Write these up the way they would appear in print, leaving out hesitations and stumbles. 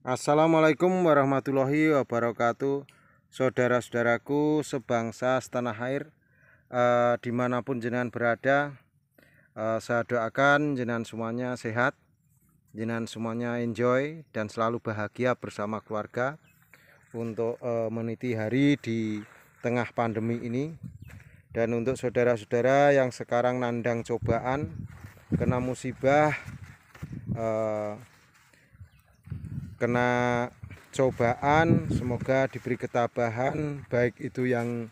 Assalamualaikum warahmatullahi wabarakatuh. Saudara-saudaraku sebangsa setanah air, dimanapun jenengan berada, saya doakan jenengan semuanya sehat, jenengan semuanya enjoy dan selalu bahagia bersama keluarga untuk meniti hari di tengah pandemi ini. Dan untuk saudara-saudara yang sekarang nandang cobaan, kena musibah, kena cobaan, semoga diberi ketabahan, baik itu yang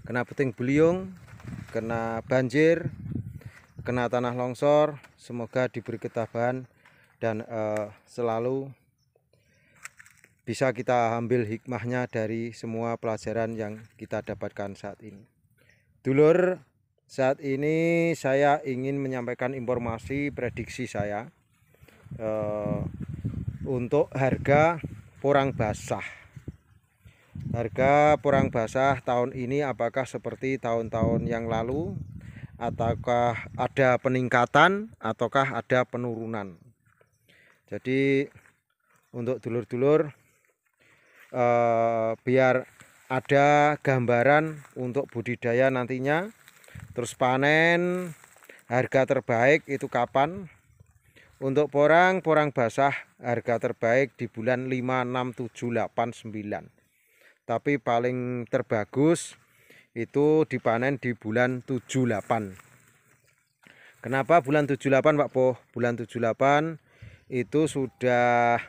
kena puting beliung, kena banjir, kena tanah longsor, semoga diberi ketabahan dan selalu bisa kita ambil hikmahnya dari semua pelajaran yang kita dapatkan saat ini. Dulur, saat ini saya ingin menyampaikan informasi prediksi saya untuk harga porang basah. Harga porang basah tahun ini apakah seperti tahun-tahun yang lalu, ataukah ada peningkatan ataukah ada penurunan. Jadi untuk dulur-dulur, biar ada gambaran untuk budidaya nantinya, terus panen, harga terbaik itu kapan. Untuk porang basah harga terbaik di bulan 5, 6, 7, 8, 9. Tapi paling terbagus itu dipanen di bulan 7, 8. Kenapa bulan 7, 8 Pak Po? Bulan 7, 8 itu sudah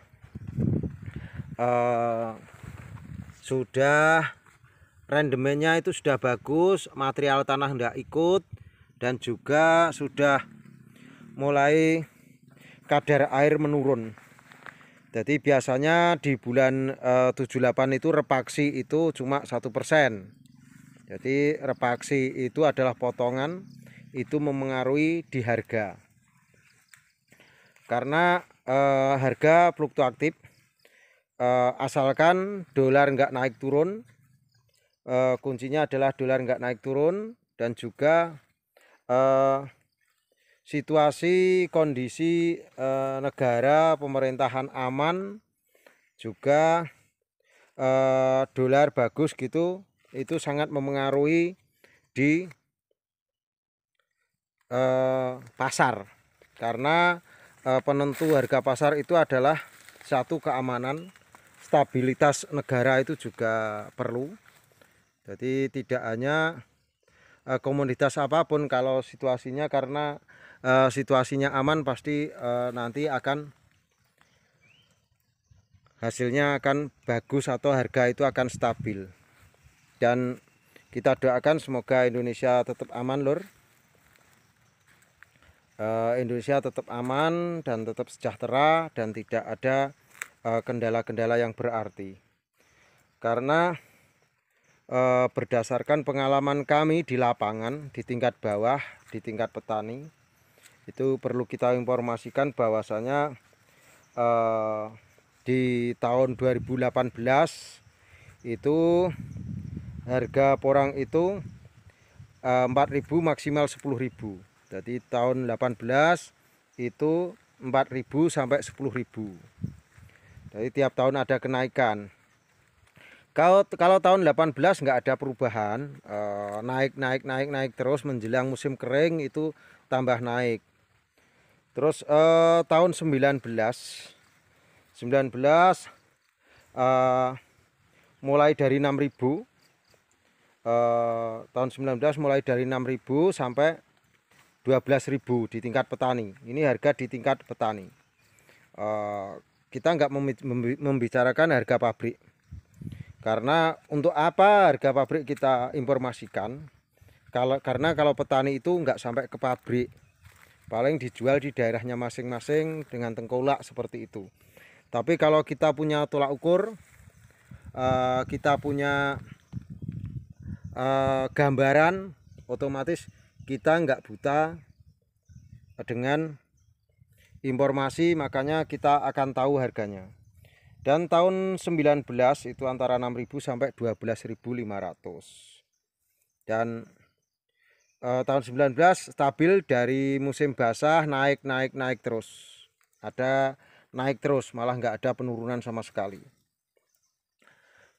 rendemennya itu sudah bagus, material tanah tidak ikut, dan juga sudah mulai kadar air menurun. Jadi biasanya di bulan 78 itu repaksi itu cuma 1%. Jadi repaksi itu adalah potongan, itu memengaruhi di harga. Karena harga fluktuatif, asalkan dolar nggak naik turun, kuncinya adalah dolar nggak naik turun, dan juga situasi kondisi negara pemerintahan aman, juga dolar bagus gitu, itu sangat memengaruhi di pasar. Karena penentu harga pasar itu adalah satu keamanan, stabilitas negara itu juga perlu. Jadi tidak hanya komoditas apapun, kalau situasinya, karena situasinya aman pasti nanti akan hasilnya akan bagus atau harga itu akan stabil. Dan kita doakan semoga Indonesia tetap aman, Lur. Indonesia tetap aman dan tetap sejahtera dan tidak ada kendala-kendala yang berarti. Karena berdasarkan pengalaman kami di lapangan, di tingkat bawah, di tingkat petani, itu perlu kita informasikan bahwasanya di tahun 2018 itu harga porang itu 4.000 maksimal 10.000. Jadi tahun 18 itu 4.000 sampai 10.000. Jadi tiap tahun ada kenaikan. Kalau tahun 18 nggak ada perubahan, naik terus menjelang musim kering itu tambah naik. Terus tahun 19 mulai dari 6.000, tahun 19 mulai dari 6.000 sampai 12.000 di tingkat petani. Ini harga di tingkat petani. Kita nggak membicarakan harga pabrik, karena untuk apa harga pabrik kita informasikan? Karena kalau petani itu nggak sampai ke pabrik, paling dijual di daerahnya masing-masing dengan tengkolak seperti itu. Tapi kalau kita punya tolak ukur, kita punya gambaran, otomatis kita nggak buta dengan informasi, makanya kita akan tahu harganya. Dan tahun 19 itu antara 6.000 sampai 12.500. Dan tahun 19 stabil dari musim basah naik terus. Ada naik terus, malah nggak ada penurunan sama sekali.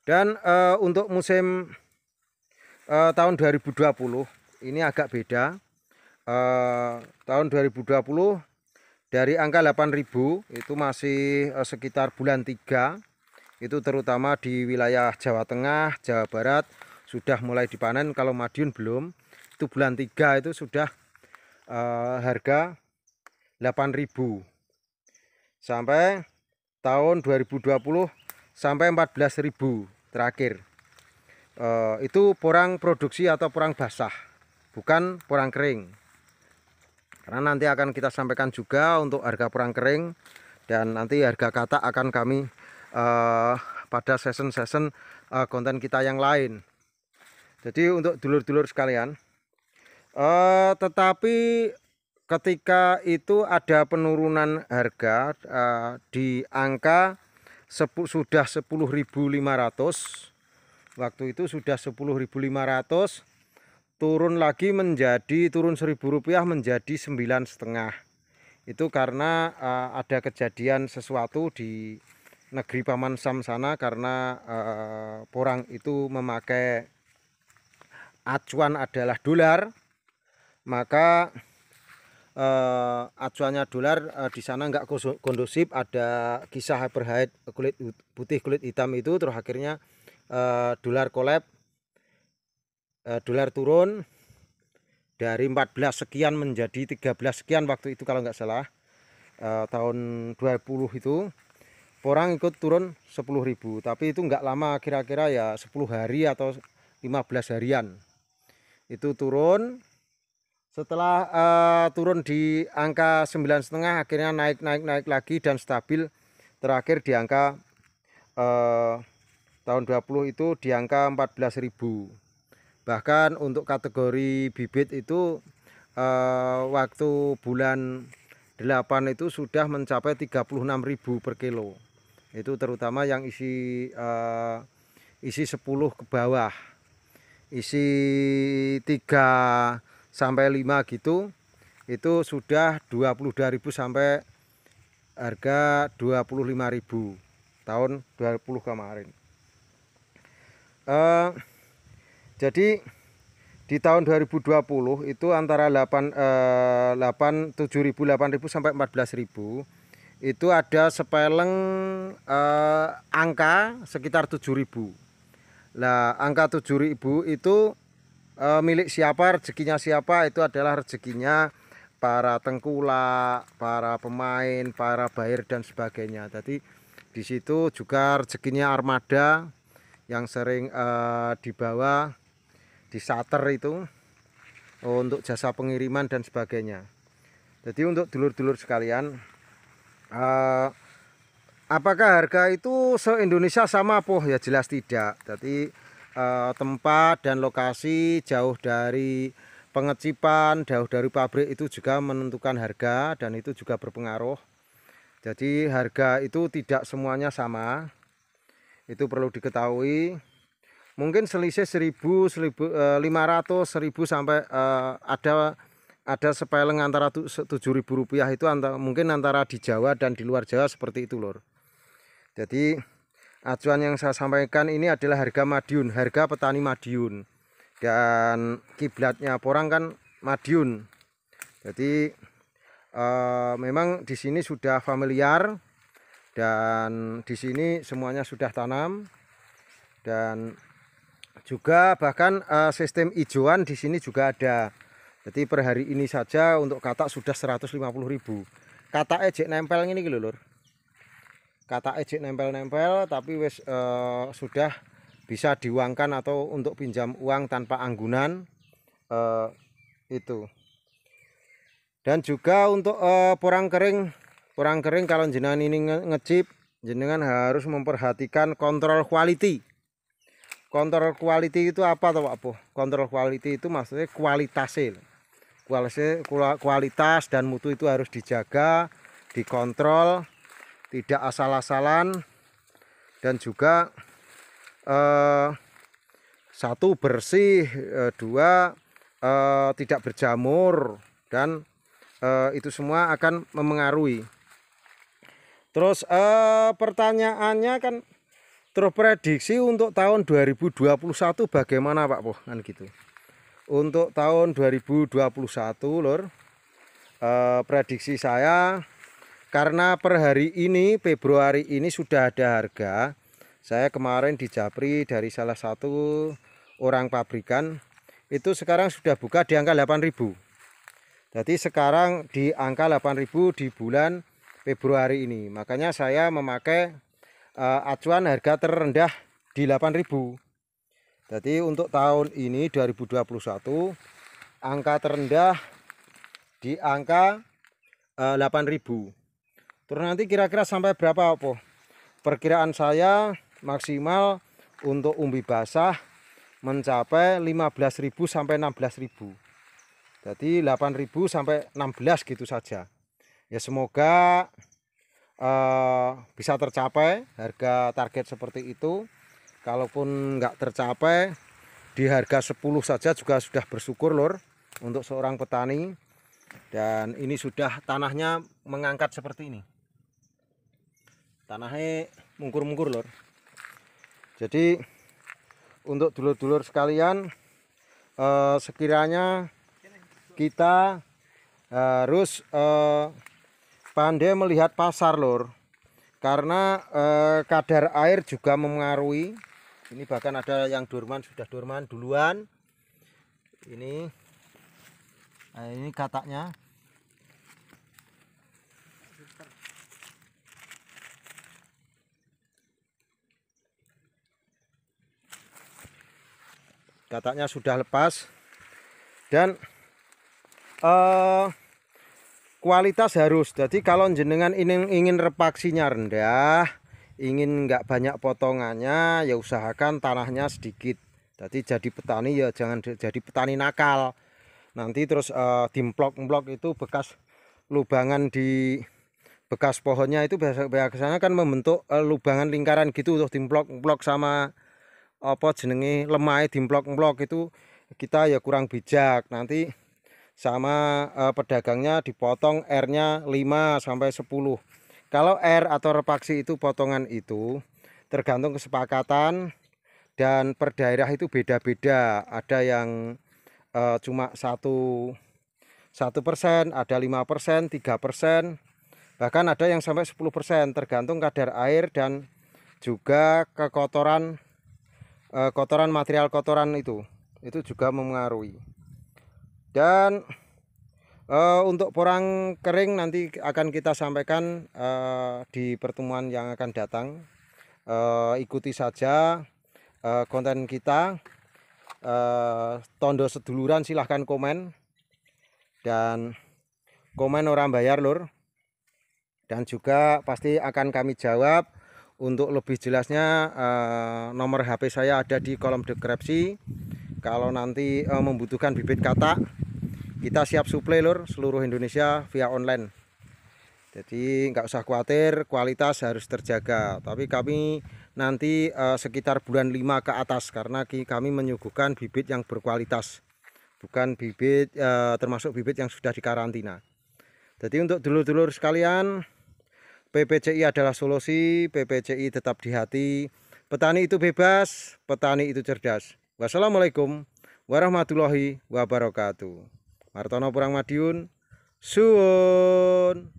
Dan untuk musim tahun 2020 ini agak beda. Tahun 2020 dari angka 8.000 itu masih sekitar bulan 3, itu terutama di wilayah Jawa Tengah, Jawa Barat sudah mulai dipanen. Kalau Madiun belum, itu bulan 3 itu sudah harga 8.000 sampai tahun 2020 sampai 14.000 terakhir. Itu porang produksi atau porang basah, bukan porang kering. Karena nanti akan kita sampaikan juga untuk harga porang kering, dan nanti harga katak akan kami pada season konten kita yang lain. Jadi untuk dulur-dulur sekalian, tetapi ketika itu ada penurunan harga di angka sudah 10.500. Waktu itu sudah 10.500, turun lagi turun Rp1.000 menjadi 9,5. Itu karena ada kejadian sesuatu di negeri Paman Sam sana, karena porang itu memakai acuan adalah dolar, maka acuannya dolar di sana nggak kondusif, ada kisah hyperhide, kulit putih kulit hitam itu, terus akhirnya dolar collab, dolar turun dari 14 sekian menjadi 13 sekian waktu itu kalau nggak salah. Tahun 20 itu porang ikut turun 10.000, tapi itu nggak lama, kira-kira ya 10 hari atau 15 harian itu turun. Setelah turun di angka 9,5, akhirnya naik lagi dan stabil, terakhir di angka tahun 20 itu di angka 14.000. Bahkan untuk kategori bibit itu waktu bulan 8 itu sudah mencapai 36.000 per kilo. Itu terutama yang isi 10 ke bawah, isi 3 sampai 5 gitu, itu sudah 22.000 sampai harga 25.000 tahun 20 kemarin. Jadi di tahun 2020 itu antara 7.000 sampai 14.000 itu ada sepeleng angka sekitar 7.000. Nah, angka 7.000 itu milik siapa, rezekinya siapa, itu adalah rezekinya para tengkulak, para pemain, para buyer dan sebagainya. Jadi di situ juga rezekinya armada yang sering dibawa di charter itu untuk jasa pengiriman dan sebagainya. Jadi untuk dulur-dulur sekalian, apakah harga itu se-Indonesia sama? Ya jelas tidak. Jadi tempat dan lokasi jauh dari pengecipan, jauh dari pabrik itu juga menentukan harga, dan itu juga berpengaruh. Jadi harga itu tidak semuanya sama, itu perlu diketahui. Mungkin selisih 1.500, 1.000 sampai ada sepeleng antara Rp7.000 itu mungkin antara di Jawa dan di luar Jawa seperti itu, lur. Jadi acuan yang saya sampaikan ini adalah harga Madiun, harga petani Madiun, dan kiblatnya porang kan Madiun. Jadi memang di sini sudah familiar, dan di sini semuanya sudah tanam, dan juga bahkan sistem hijauan di sini juga ada. Jadi per hari ini saja untuk katak sudah 150.000. Katak ejek nempel ini gitu, lur. Katak ejek nempel-nempel, tapi wis sudah bisa diuangkan atau untuk pinjam uang tanpa anggunan itu. Dan juga untuk porang kering kalau jenengan ini ngecip, jenengan harus memperhatikan kontrol quality. Kontrol quality itu apa toh Pak Po? Kontrol quality itu maksudnya kualitas dan mutu itu harus dijaga, dikontrol, tidak asal-asalan, dan juga satu bersih, dua tidak berjamur, dan itu semua akan memengaruhi. Terus pertanyaannya kan terprediksi untuk tahun 2021 bagaimana Pak Poh kan gitu. Untuk tahun 2021 Lur, prediksi saya karena per hari ini Februari ini sudah ada harga. Saya kemarin di Japri dari salah satu orang pabrikan itu sekarang sudah buka di angka 8.000. Jadi sekarang di angka 8.000 di bulan Februari ini. Makanya saya memakai acuan harga terendah di 8.000. Jadi untuk tahun ini 2021 angka terendah di angka 8.000. Terus nanti kira-kira sampai berapa po? Perkiraan saya maksimal untuk umbi basah mencapai 15.000 sampai 16.000. Jadi 8.000 sampai 16 gitu saja. Ya semoga bisa tercapai harga target seperti itu. Kalaupun nggak tercapai di harga 10 saja juga sudah bersyukur Lur untuk seorang petani. Dan ini sudah tanahnya mengangkat seperti ini. Tanahnya mungkur-mungkur Lur. Jadi untuk dulur-dulur sekalian, sekiranya kita harus pandai melihat pasar Lur, karena kadar air juga mempengaruhi. Ini bahkan ada yang dorman, sudah dorman duluan. Ini kataknya. Kataknya sudah lepas dan kualitas harus. Jadi kalau jenengan ingin repaksinya rendah, ingin nggak banyak potongannya, ya usahakan tanahnya sedikit. Jadi jadi petani ya jangan jadi petani nakal. Nanti terus dimplok-mplok itu bekas lubangan di bekas pohonnya itu biasanya kan membentuk lubangan lingkaran gitu untuk dimplok-mplok sama apa jenenge lemah dimplok-mplok itu kita ya kurang bijak. Nanti sama pedagangnya dipotong R-nya 5 sampai 10. Kalau R atau repaksi itu potongan itu tergantung kesepakatan dan per daerah itu beda-beda. Ada yang cuma 1%, ada 5%, 3%, bahkan ada yang sampai 10%, tergantung kadar air dan juga kekotoran material kotoran itu juga mempengaruhi. Dan untuk porang kering nanti akan kita sampaikan di pertemuan yang akan datang. Ikuti saja konten kita. Tondo seduluran silahkan komen, dan komen orang bayar Lur, dan juga pasti akan kami jawab. Untuk lebih jelasnya nomor HP saya ada di kolom deskripsi. Kalau nanti membutuhkan bibit katak, kita siap suplai Lur seluruh Indonesia via online. Jadi nggak usah khawatir, kualitas harus terjaga. Tapi kami nanti sekitar bulan 5 ke atas, karena kami menyuguhkan bibit yang berkualitas, bukan bibit termasuk bibit yang sudah dikarantina. Jadi untuk dulur-dulur sekalian, PPCI adalah solusi, PPCI tetap di hati. Petani itu bebas, petani itu cerdas. Wassalamualaikum warahmatullahi wabarakatuh. Martono Purang Madiun, suwun.